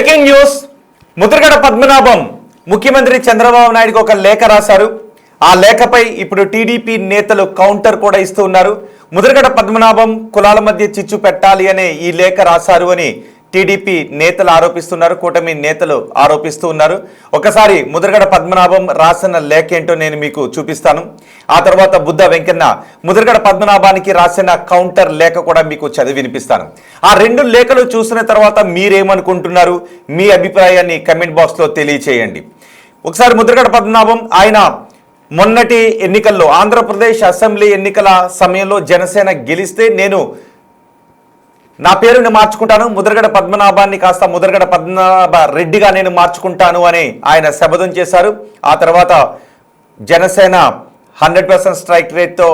Breaking news. Mudragada Padmanabham ముఖ్యమంత్రి చంద్రబాబు నాయుడుకి ఒక లేఖ రాశారు. ఆ లేఖపై ఇప్పుడు టీడీపీ నేతలు కౌంటర్ కూడా ఇస్తూ ఉన్నారు. ముద్రగడ పద్మనాభం కులాల మధ్య చిచ్చు పెట్టాలి అనే ఈ లేఖ రాశారు అని టీడీపీ నేతలు ఆరోపిస్తున్నారు, కూటమి నేతలు ఆరోపిస్తూ ఉన్నారు. ఒకసారి ముద్రగడ పద్మనాభం రాసిన లేఖ ఏంటో నేను మీకు చూపిస్తాను. ఆ తర్వాత బుద్ధ వెంకన్న ముద్రగడ పద్మనాభానికి రాసిన కౌంటర్ లేఖ కూడా మీకు చదివి వినిపిస్తాను. ఆ రెండు లేఖలు చూసిన తర్వాత మీరేమనుకుంటున్నారు, మీ అభిప్రాయాన్ని కమెంట్ బాక్స్లో తెలియచేయండి. ఒకసారి ముద్రగడ పద్మనాభం ఆయన మొన్నటి ఎన్నికల్లో ఆంధ్రప్రదేశ్ అసెంబ్లీ ఎన్నికల సమయంలో జనసేన గెలిస్తే నేను నా పేరుని మార్చుకుంటాను, ముద్రగడ పద్మనాభాన్ని కాస్త ముద్రగడ పద్మనాభ రెడ్డిగా నేను మార్చుకుంటాను అని ఆయన శపథం చేశారు. ఆ తర్వాత జనసేన 100% స్ట్రైక్ రేట్తో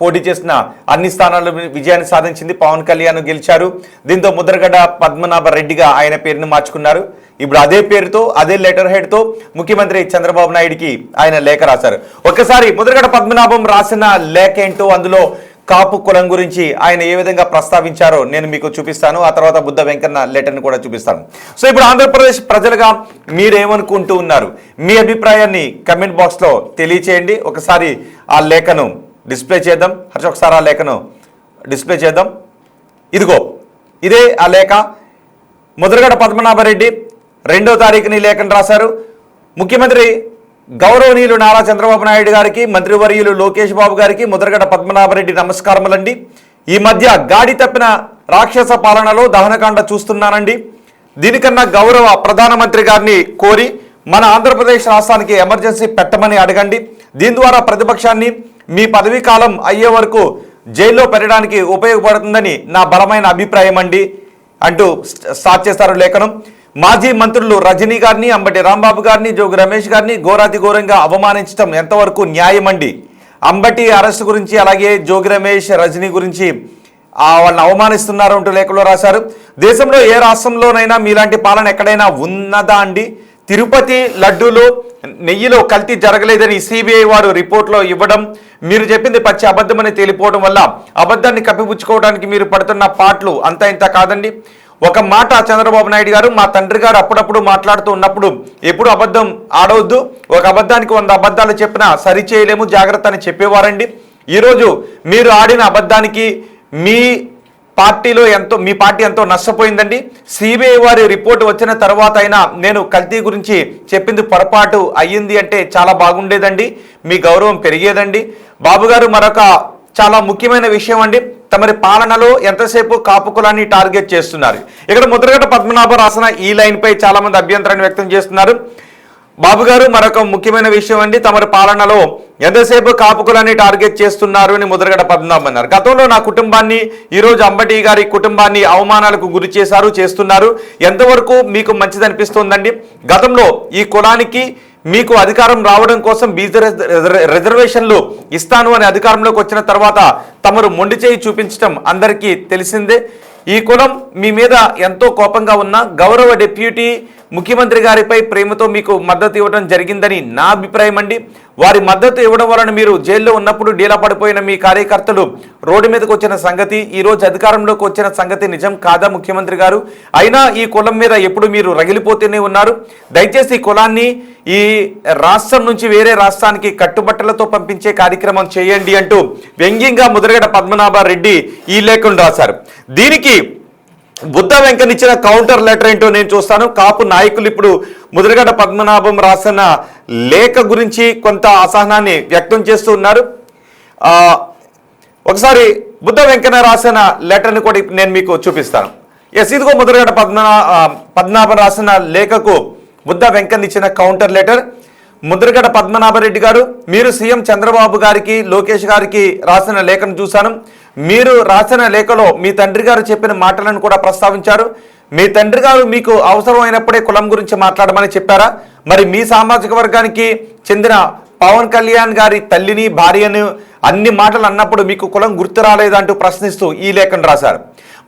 పోటీ చేసిన అన్ని స్థానాల్లో విజయాన్ని సాధించింది. పవన్ కళ్యాణ్ గెలిచారు. దీంతో ముద్రగడ పద్మనాభ రెడ్డిగా ఆయన పేరుని మార్చుకున్నారు. ఇప్పుడు అదే పేరుతో అదే లెటర్ హెడ్తో ముఖ్యమంత్రి చంద్రబాబు నాయుడికి ఆయన లేఖ రాశారు. ఒక్కసారి ముద్రగడ పద్మనాభం రాసిన లేఖ ఏంటో, అందులో కాపు కులం గురించి ఆయన ఏ విధంగా ప్రస్తావించారో నేను మీకు చూపిస్తాను. ఆ తర్వాత బుద్ధ వెంకన్న లెటర్ని కూడా చూపిస్తాను. సో ఇప్పుడు ఆంధ్రప్రదేశ్ ప్రజలుగా మీరేమనుకుంటూ ఉన్నారు, మీ అభిప్రాయాన్ని కమెంట్ బాక్స్లో తెలియచేయండి. ఒకసారి ఆ లేఖను డిస్ప్లే చేద్దాం. ఒకసారి ఆ లేఖను డిస్ప్లే చేద్దాం. ఇదిగో ఇదే ఆ లేఖ. ముద్రగడ పద్మనాభరెడ్డి 2వ తారీఖుని లేఖను రాశారు. ముఖ్యమంత్రి గౌరవనీయులు నారా చంద్రబాబు నాయుడు గారికి, మంత్రివర్యులు లోకేష్ బాబు గారికి, ముద్రగడ పద్మనాభరెడ్డి నమస్కారములండి. ఈ మధ్య గాడి తప్పిన రాక్షస పాలనలో దహనకాండ చూస్తున్నానండి. దీనికన్నా గౌరవ ప్రధానమంత్రి గారిని కోరి మన ఆంధ్రప్రదేశ్ రాష్ట్రానికి ఎమర్జెన్సీ పెట్టమని అడగండి. దీని ద్వారా ప్రతిపక్షాన్ని మీ పదవీ కాలం అయ్యే వరకు జైల్లో పెట్టడానికి ఉపయోగపడుతుందని నా బలమైన అభిప్రాయం అండి అంటూ స్టార్ట్ చేస్తారు లేఖనం. మాజీ మంత్రులు రజనీ గారిని, అంబటి రాంబాబు గారిని, జోగి రమేష్ గారిని ఘోరాతి ఘోరంగా అవమానించడం ఎంతవరకు న్యాయం అండి? అంబటి అరెస్ట్ గురించి, అలాగే జోగి రమేష్, రజనీ గురించి వాళ్ళని అవమానిస్తున్నారు అంటూ లేఖలో రాశారు. దేశంలో ఏ రాష్ట్రంలోనైనా మీలాంటి పాలన ఎక్కడైనా ఉన్నదా అండి? తిరుపతి లడ్డూలో నెయ్యిలో కల్తీ జరగలేదని సిబిఐ వారు రిపోర్ట్లో ఇవ్వడం, మీరు చెప్పింది పచ్చి అబద్ధమని తేలిపోవడం వల్ల అబద్ధాన్ని కప్పిపుచ్చుకోవడానికి మీరు పడుతున్న పాటలు అంతా ఇంత కాదండి. ఒక మాట చంద్రబాబు నాయుడు గారు, మా తండ్రి గారు అప్పుడప్పుడు మాట్లాడుతూ ఉన్నప్పుడు ఎప్పుడు అబద్ధం ఆడవద్దు, ఒక అబద్ధానికి 100 అబద్ధాలు చెప్పినా సరి చేయలేము, జాగ్రత్త అని చెప్పేవారండి. ఈరోజు మీరు ఆడిన అబద్ధానికి మీ పార్టీ ఎంతో నష్టపోయిందండి. సిబిఐ వారి రిపోర్టు వచ్చిన తర్వాత అయినా నేను కల్తీ గురించి చెప్పింది పొరపాటు అయ్యింది అంటే చాలా బాగుండేదండి, మీ గౌరవం పెరిగేదండి. బాబు గారు మరొక చాలా ముఖ్యమైన విషయం అండి, తమరి పాలనలో ఎంతసేపు కాపు కులాన్ని టార్గెట్ చేస్తున్నారు. ఇక్కడ ముద్రగడ పద్మనాభం రాసిన ఈ లైన్పై చాలా మంది అభ్యంతరాన్ని వ్యక్తం చేస్తున్నారు. బాబు గారు మరొక ముఖ్యమైన విషయం అండి, తమరి పాలనలో ఎంతసేపు కాపు కులాన్ని టార్గెట్ చేస్తున్నారు అని ముద్రగడ పద్మనాభం అన్నారు. గతంలో నా కుటుంబాన్ని, ఈరోజు అంబటి గారి కుటుంబాన్ని అవమానాలకు గురి చేస్తున్నారు. ఎంతవరకు మీకు మంచిది అనిపిస్తోందండి? గతంలో ఈ కులానికి మీకు అధికారం రావడం కోసం బీసీ రిజర్వేషన్లు ఇస్తాను అని అధికారంలోకి వచ్చిన తర్వాత తమరు మొండి చేయి చూపించడం అందరికీ తెలిసిందే. ఈ కులం మీ మీద ఎంతో కోపంగా ఉన్న గౌరవ డిప్యూటీ ముఖ్యమంత్రి గారిపై ప్రేమతో మీకు మద్దతు ఇవ్వడం జరిగిందని నా అభిప్రాయం అండి. వారి మద్దతు ఇవ్వడం వలన మీరు జైల్లో ఉన్నప్పుడు డీలా పడిపోయిన మీ కార్యకర్తలు రోడ్డు మీదకి వచ్చిన సంగతి, ఈరోజు అధికారంలోకి వచ్చిన సంగతి నిజం కాదా ముఖ్యమంత్రి గారు? అయినా ఈ కులం మీద ఎప్పుడు మీరు రగిలిపోతూనే ఉన్నారు. దయచేసి ఈ కులాన్ని ఈ రాష్ట్రం నుంచి వేరే రాష్ట్రానికి కట్టుబట్టలతో పంపించే కార్యక్రమం చేయండి అంటూ వ్యంగ్యంగా ముద్రగడ పద్మనాభ రెడ్డి ఈ లేఖను రాశారు. దీనికి బుద్ధ వెంకన్న ఇచ్చిన కౌంటర్ లెటర్ ఏంటో నేను చూస్తాను. కాపు నాయకులు ఇప్పుడు ముద్రగడ పద్మనాభం రాసిన లేఖ గురించి కొంత అసహనాన్ని వ్యక్తం చేస్తూ ఉన్నారు. ఒకసారి బుద్ధ వెంకన్న రాసిన లెటర్ని కూడా నేను మీకు చూపిస్తాను. ఇదిగో ముద్రగడ పద్మనాభం రాసిన లేఖకు బుద్ధ వెంకన్న ఇచ్చిన కౌంటర్ లెటర్. ముద్రగడ పద్మనాభరెడ్డి గారు, మీరు సీఎం చంద్రబాబు గారికి, లోకేష్ గారికి రాసిన లేఖను చూశాను. మీరు రాసిన లేఖలో మీ తండ్రి గారు చెప్పిన మాటలను కూడా ప్రస్తావించారు. మీ తండ్రి గారు మీకు అవసరమైనప్పుడే కులం గురించి మాట్లాడమని చెప్పారా? మరి మీ సామాజిక వర్గానికి చెందిన పవన్ కళ్యాణ్ గారి తల్లిని, భార్యను అన్ని మాటలు అన్నప్పుడు మీకు కులం గుర్తు రాలేదంటూ ప్రశ్నిస్తూ ఈ లేఖను రాశారు.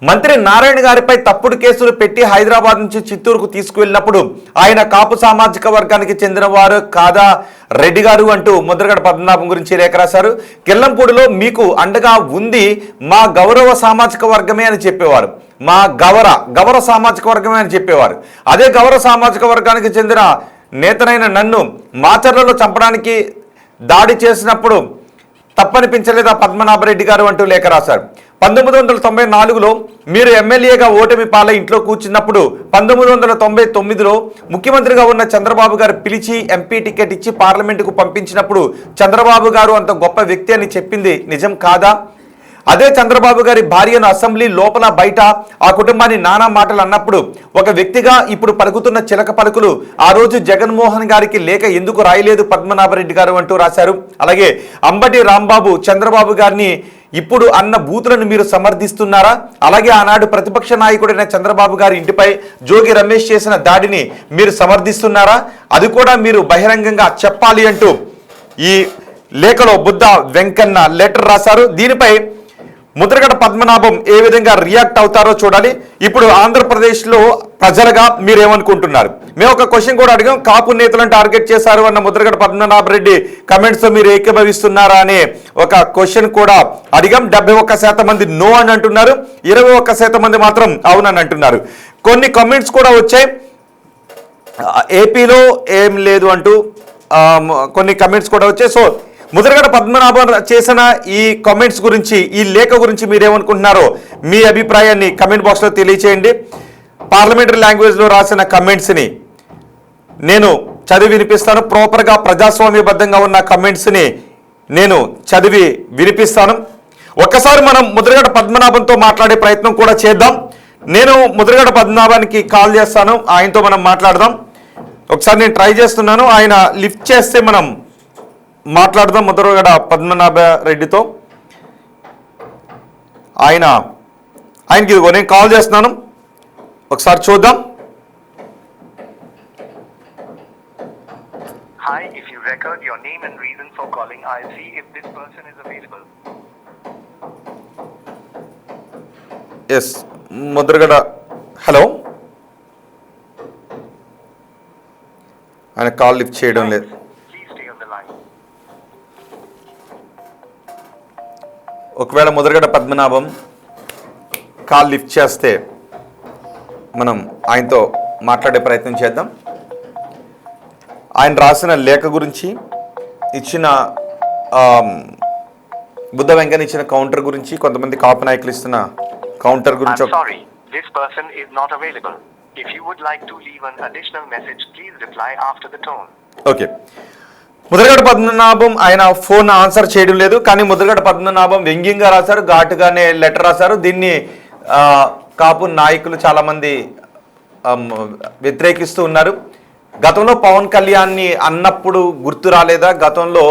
మంత్రి నారాయణ గారిపై తప్పుడు కేసులు పెట్టి హైదరాబాద్ నుంచి చిత్తూరుకు తీసుకువెళ్ళినప్పుడు ఆయన కాపు సామాజిక వర్గానికి చెందినవారు కాదా రెడ్డి గారు అంటూ ముద్రగడ పద్మనాభం గురించి లేఖ రాశారు. కిల్లంపూడిలో మీకు అండగా ఉంది మా గౌరవ సామాజిక వర్గమే అని చెప్పేవారు. మా గౌరవ సామాజిక వర్గమే అని చెప్పేవారు. అదే గౌరవ సామాజిక వర్గానికి చెందిన నేతనైన నన్ను మాచర్లలో చంపడానికి దాడి చేసినప్పుడు తప్పనిపించలేదా పద్మనాభరెడ్డి గారు అంటూ లేఖ రాశారు. 1994లో మీరు ఎమ్మెల్యేగా ఓటమి పాలై ఇంట్లో కూర్చున్నప్పుడు 1999లో ముఖ్యమంత్రిగా ఉన్న చంద్రబాబు గారు పిలిచి ఎంపీ టికెట్ ఇచ్చి పార్లమెంటుకు పంపించినప్పుడు చంద్రబాబు గారు అంత గొప్ప వ్యక్తి అని చెప్పింది నిజం కాదా? అదే చంద్రబాబు గారి భార్యను అసెంబ్లీ లోపల బయట ఆ కుటుంబాన్ని నానా మాటలు అన్నప్పుడు ఒక వ్యక్తిగా ఇప్పుడు పలుకుతున్న చిలక పలుకులు ఆ రోజు జగన్మోహన్ గారికి లేఖ ఎందుకు రాయలేదు పద్మనాభరెడ్డి గారు అంటూ రాశారు. అలాగే అంబటి రాంబాబు చంద్రబాబు గారిని ఇప్పుడు అన్న బూతులను మీరు సమర్థిస్తున్నారా? అలాగే ఆనాడు ప్రతిపక్ష నాయకుడైన చంద్రబాబు గారి ఇంటిపై జోగి రమేష్ చేసిన దాడిని మీరు సమర్థిస్తున్నారా? అది కూడా మీరు బహిరంగంగా చెప్పాలి అంటూ ఈ లేఖలో బుద్ధ వెంకన్న లెటర్ రాశారు. దీనిపై ముద్రగడ పద్మనాభం ఏ విధంగా రియాక్ట్ అవుతారో చూడాలి. ఇప్పుడు ఆంధ్రప్రదేశ్లో ప్రజలుగా మీరేమనుకుంటున్నారు? మేము ఒక క్వశ్చన్ కూడా అడిగాం. కాపు నేతలను టార్గెట్ చేశారు అన్న ముద్రగడ పద్మనాభరెడ్డి కమెంట్స్ మీరు ఏకీభవిస్తున్నారా అనే ఒక క్వశ్చన్ కూడా అడిగాం. 71% మంది నో అని అంటున్నారు, 21% మంది మాత్రం అవునని అంటున్నారు. కొన్ని కమెంట్స్ కూడా వచ్చాయి. ఏపీలో ఏం లేదు అంటూ కొన్ని కమెంట్స్ కూడా వచ్చాయి. సో ముద్రగడ పద్మనాభం చేసిన ఈ కామెంట్స్ గురించి, ఈ లేఖ గురించి మీరేమనుకుంటున్నారో మీ అభిప్రాయాన్ని కమెంట్ బాక్స్లో తెలియచేయండి. పార్లమెంటరీ లాంగ్వేజ్లో రాసిన కమెంట్స్ని నేను చదివి వినిపిస్తాను. ప్రాపర్గా ప్రజాస్వామ్యబద్ధంగా ఉన్న కమెంట్స్ని నేను చదివి వినిపిస్తాను. ఒక్కసారి మనం ముద్రగడ పద్మనాభంతో మాట్లాడే ప్రయత్నం కూడా చేద్దాం. నేను ముద్రగడ పద్మనాభానికి కాల్ చేస్తాను, ఆయనతో మనం మాట్లాడదాం. ఒకసారి నేను ట్రై చేస్తున్నాను, ఆయన లిఫ్ట్ చేస్తే మనం మాట్లాడదాం ముద్రగడ పద్మనాభ రెడ్డితో. ఆయనకి ఇదిగో నేను కాల్ చేస్తున్నాను, ఒకసారి చూద్దాం. Hi, if you record your name and reason for calling, I'll see if this person is available. Yes Mudragada, hello. ఆయన కాల్ లిఫ్ట్ చేయడం లేదు. ఒకవేళ ముద్రగడ పద్మనాభం కాల్ లిఫ్ట్ చేస్తే మనం ఆయనతో మాట్లాడే ప్రయత్నం చేద్దాం. ఆయన రాసిన లేఖ గురించి, ఇచ్చిన బుద్ధ వెంకన్న ఇచ్చిన కౌంటర్ గురించి, కొంతమంది కాపు నాయకులు ఇస్తున్న కౌంటర్ గురించి. ఓకే, ముద్రగడ పద్మనాభం ఆయన ఫోన్ ఆన్సర్ చేయడం లేదు. కానీ ముద్రగడ పద్మనాభం వ్యంగ్యంగా రాశారు, ఘాటుగానే లెటర్ రాశారు. దీన్ని కాపు నాయకులు చాలామంది వ్యతిరేకిస్తూ ఉన్నారు. గతంలో పవన్ కళ్యాణ్ని అన్నప్పుడు గుర్తు రాలేదా? గతంలో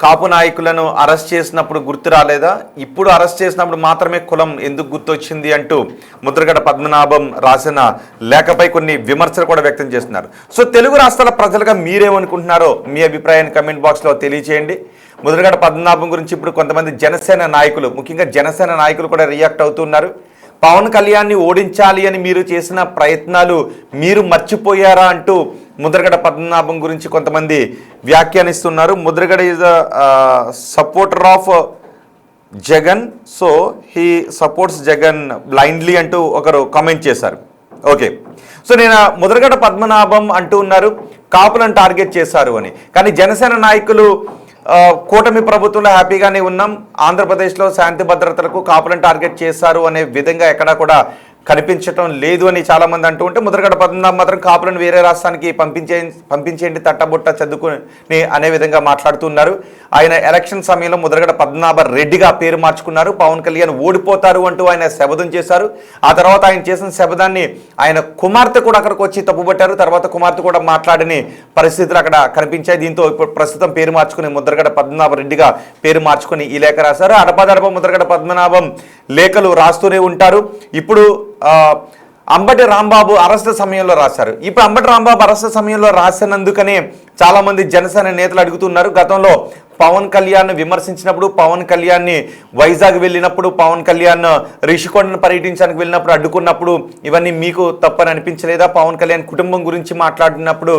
కాపు నాయకులను అరెస్ట్ చేసినప్పుడు గుర్తు రాలేదా? ఇప్పుడు అరెస్ట్ చేసినప్పుడు మాత్రమే కులం ఎందుకు గుర్తొచ్చింది అంటూ ముద్రగడ పద్మనాభం రాసిన లేఖపై కొన్ని విమర్శలు కూడా వ్యక్తం చేస్తున్నారు. సో తెలుగు రాష్ట్రాల ప్రజలుగా మీరేమనుకుంటున్నారో మీ అభిప్రాయాన్ని కమెంట్ బాక్స్లో తెలియచేయండి. ముద్రగడ పద్మనాభం గురించి ఇప్పుడు కొంతమంది జనసేన నాయకులు, ముఖ్యంగా జనసేన నాయకులు కూడా రియాక్ట్ అవుతున్నారు. పవన్ కళ్యాణ్ని ఓడించాలి అని మీరు చేసిన ప్రయత్నాలు మీరు మర్చిపోయారా అంటూ ముద్రగడ పద్మనాభం గురించి కొంతమంది వ్యాఖ్యానిస్తున్నారు. Mudragada is supporter of Jagan, so he supports Jagan blindly అంటూ ఒకరు కామెంట్ చేశారు. ఓకే, సో నేను ముద్రగడ పద్మనాభం అంటూ ఉన్నారు కాపులను టార్గెట్ చేశారు అని. కానీ జనసేన నాయకులు కూటమి ప్రభుత్వంలో హ్యాపీగానే ఉన్నాం, ఆంధ్రప్రదేశ్లో శాంతి భద్రతలకు కాపులను టార్గెట్ చేశారు అనే విధంగా ఎక్కడా కూడా కనిపించటం లేదు అని చాలామంది అంటూ ఉంటే, ముద్రగడ పద్మనాభం మాత్రం కాపులను వేరే రాష్ట్రానికి పంపించేయండి తట్టబుట్ట చదువుకుని అనే విధంగా మాట్లాడుతున్నారు. ఆయన ఎలక్షన్ సమయంలో ముద్రగడ పద్మనాభ రెడ్డిగా పేరు మార్చుకున్నారు. పవన్ కళ్యాణ్ ఓడిపోతారు అంటూ ఆయన శపథం చేశారు. ఆ తర్వాత ఆయన చేసిన శపథాన్ని ఆయన కుమార్తె కూడా అక్కడికి వచ్చి తప్పుపట్టారు. తర్వాత కుమార్తె కూడా మాట్లాడని పరిస్థితులు అక్కడ కనిపించాయి. దీంతో ఇప్పుడు ప్రస్తుతం పేరు మార్చుకుని ముద్రగడ పద్మనాభ రెడ్డిగా పేరు మార్చుకుని ఈ లేఖ రాశారు. అడపదడప ముద్రగడ పద్మనాభం లేఖలు రాస్తూనే ఉంటారు. ఇప్పుడు అంబటి రాంబాబు అరెస్ట్ సమయంలో రాశారు. ఇప్పుడు అంబటి రాంబాబు అరెస్ట్ సమయంలో రాసినందుకనే చాలామంది జనసేన నేతలు అడుగుతున్నారు. గతంలో పవన్ కళ్యాణ్ విమర్శించినప్పుడు, పవన్ కళ్యాణ్ని వైజాగ్ వెళ్ళినప్పుడు, పవన్ కళ్యాణ్ రిషికొండను పర్యటించడానికి వెళ్ళినప్పుడు అడ్డుకున్నప్పుడు ఇవన్నీ మీకు తప్పని అనిపించలేదా? పవన్ కళ్యాణ్ కుటుంబం గురించి మాట్లాడినప్పుడు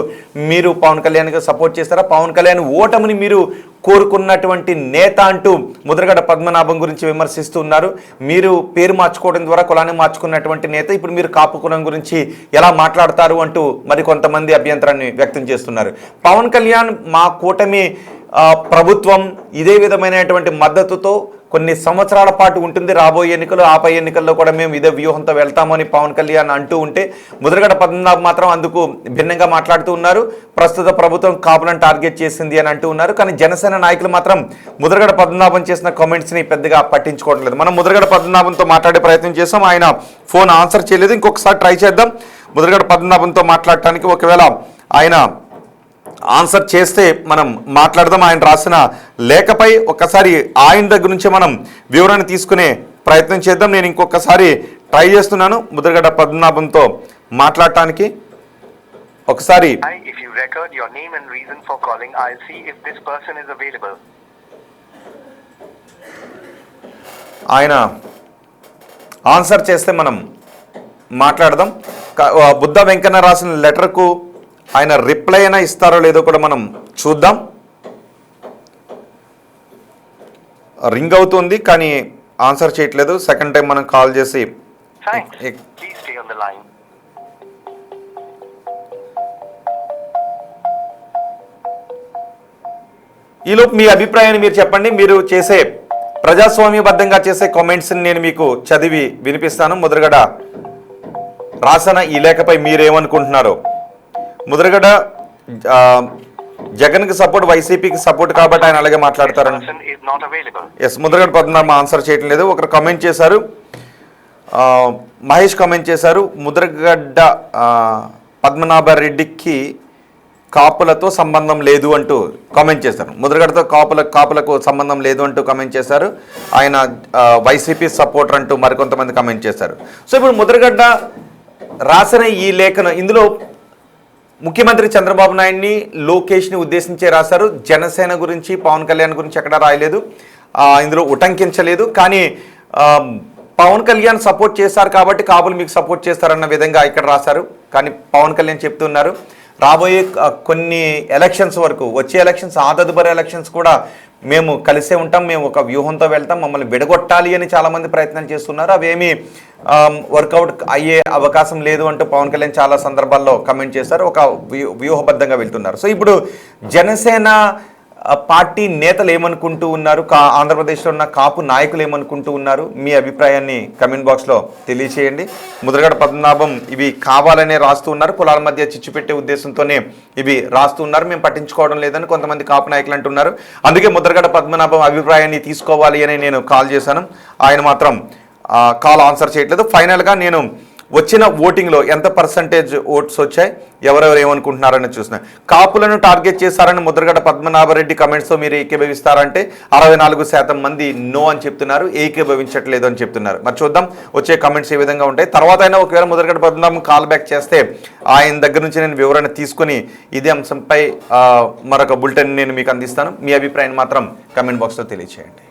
మీరు పవన్ కళ్యాణ్కి సపోర్ట్ చేస్తారా? పవన్ కళ్యాణ్ ఓటమిని మీరు కోరుకున్నటువంటి నేత అంటూ ముద్రగడ పద్మనాభం గురించి విమర్శిస్తూ ఉన్నారు. మీరు పేరు మార్చుకోవడం ద్వారా కులాన్ని మార్చుకున్నటువంటి నేత ఇప్పుడు మీరు కాపు కులం గురించి ఎలా మాట్లాడతారు అంటూ మరి కొంతమంది అభ్యంతరాన్ని వ్యక్తం చేస్తున్నారు. పవన్ కళ్యాణ్ మా కూటమి ప్రభుత్వం ఇదే విధమైనటువంటి మద్దతుతో కొన్ని సంవత్సరాల పాటు ఉంటుంది, రాబోయే ఎన్నికలు ఆపై ఎన్నికల్లో కూడా మేము ఇదే వ్యూహంతో వెళ్తామని పవన్ కళ్యాణ్ అంటూ ఉంటే ముద్రగడ పద్మనాభం మాత్రం అందుకు భిన్నంగా మాట్లాడుతూ ఉన్నారు. ప్రస్తుత ప్రభుత్వం కాపులను టార్గెట్ చేసింది అని అంటూ ఉన్నారు. కానీ జనసేన నాయకులు మాత్రం ముద్రగడ పద్మనాభం చేసిన కామెంట్స్ని పెద్దగా పట్టించుకోవడం లేదు. మనం ముద్రగడ పద్మనాభంతో మాట్లాడే ప్రయత్నం చేసాం, ఆయన ఫోన్ ఆన్సర్ చేయలేదు. ఇంకొకసారి ట్రై చేద్దాం ముద్రగడ పద్మనాభంతో మాట్లాడటానికి. ఒకవేళ ఆయన ఆన్సర్ చేస్తే మనం మాట్లాడదాం. ఆయన రాసిన లేఖపై ఒక్కసారి ఆయన దగ్గర నుంచి మనం వివరణ తీసుకునే ప్రయత్నం చేద్దాం. నేను ఇంకొకసారి ట్రై చేస్తున్నాను ముద్రగడ పద్మనాభంతో మాట్లాడటానికి. ఒకసారి If you record your name and reason for calling, I'll see if this person is available. ఆయన ఆన్సర్ చేస్తే మనం మాట్లాడదాం. బుద్ధ వెంకన్న రాసిన లెటర్కు ఆయన రిప్లై అయినా ఇస్తారో లేదో కూడా మనం చూద్దాం. రింగ్ అవుతుంది కానీ ఆన్సర్ చేయట్లేదు. సెకండ్ టైం మనం కాల్ చేసి Thanks. Please stay on the line. ఈలోపు మీ అభిప్రాయాన్ని మీరు చెప్పండి. మీరు చేసే ప్రజాస్వామ్యబద్ధంగా చేసే కామెంట్స్ని నేను మీకు చదివి వినిపిస్తాను. ముద్రగడ రాసిన ఈ లేఖపై మీరేమనుకుంటున్నారో. ముద్రగడ జగన్కి సపోర్ట్, వైసీపీకి సపోర్ట్ కాబట్టి ఆయన అలాగే మాట్లాడతారని. ఎస్, ముద్రగడ పద్మనాభం ఆన్సర్ చేయటం లేదు. ఒకరు కామెంట్ చేశారు, మహేష్ కామెంట్ చేశారు, ముద్రగడ్డ పద్మనాభరెడ్డికి కాపులతో సంబంధం లేదు అంటూ కామెంట్ చేశారు. ముద్రగడతో కాపులకు సంబంధం లేదు అంటూ కామెంట్ చేశారు. ఆయన వైసీపీ సపోర్టర్ అంటూ మరికొంతమంది కామెంట్ చేశారు. సో ఇప్పుడు ముద్రగడ్డ రాసిన ఈ లేఖను ఇందులో ముఖ్యమంత్రి చంద్రబాబు నాయుడిని, లోకేష్ని ఉద్దేశించే రాశారు. జనసేన గురించి, పవన్ కళ్యాణ్ గురించి ఎక్కడా రాయలేదు, ఇందులో ఉటంకించలేదు. కానీ పవన్ కళ్యాణ్ సపోర్ట్ చేశారు కాబట్టి కాపులు మీకు సపోర్ట్ చేస్తారన్న విధంగా ఇక్కడ రాశారు. కానీ పవన్ కళ్యాణ్ చెప్తున్నారు రాబోయే కొన్ని ఎలక్షన్స్ వరకు, వచ్చే ఎలక్షన్స్, ఆ తదుపరి ఎలక్షన్స్ కూడా మేము కలిసే ఉంటాం, మేము ఒక వ్యూహంతో వెళ్తాం, మమ్మల్ని విడగొట్టాలి అని చాలామంది ప్రయత్నం చేస్తున్నారు. అవేమీ వర్కౌట్ అయ్యే అవకాశం లేదు అంటూ పవన్ కళ్యాణ్ చాలా సందర్భాల్లో కమెంట్ చేశారు. ఒక వ్యూహబద్ధంగా వెళ్తున్నారు. సో ఇప్పుడు జనసేన పార్టీ నేతలు ఏమనుకుంటూ ఉన్నారు, ఆంధ్రప్రదేశ్లో ఉన్న కాపు నాయకులు ఏమనుకుంటూ ఉన్నారు, మీ అభిప్రాయాన్ని కమెంట్ బాక్స్లో తెలియచేయండి. ముద్రగడ పద్మనాభం ఇవి కావాలనే రాస్తూ ఉన్నారు, కులాల మధ్య చిచ్చు పెట్టే ఉద్దేశంతోనే ఇవి రాస్తూ ఉన్నారు, మేము పట్టించుకోవడం లేదని కొంతమంది కాపు నాయకులు అంటున్నారు. అందుకే ముద్రగడ పద్మనాభం అభిప్రాయాన్ని తీసుకోవాలి అని నేను కాల్ చేశాను. ఆయన మాత్రం కాల్ ఆన్సర్ చేయట్లేదు. ఫైనల్గా నేను వచ్చిన ఓటింగ్లో ఎంత పర్సంటేజ్ ఓట్స్ వచ్చాయి, ఎవరెవరు ఏమనుకుంటున్నారని చూస్తున్నాను. కాపులను టార్గెట్ చేశారని ముద్రగడ పద్మనాభరెడ్డి కమెంట్స్తో మీరు ఏకీభవిస్తారంటే 64% మంది నో అని చెప్తున్నారు, ఏకీభవించట్లేదు అని చెప్తున్నారు. మరి చూద్దాం వచ్చే కమెంట్స్ ఏ విధంగా ఉంటాయి. తర్వాత అయినా ఒకవేళ ముద్రగడ పద్మనాభం కాల్ బ్యాక్ చేస్తే ఆయన దగ్గర నుంచి నేను వివరణ తీసుకుని ఇదే అంశంపై మరొక బులెటిన్ నేను మీకు అందిస్తాను. మీ అభిప్రాయాన్ని మాత్రం కమెంట్ బాక్స్లో తెలియచేయండి.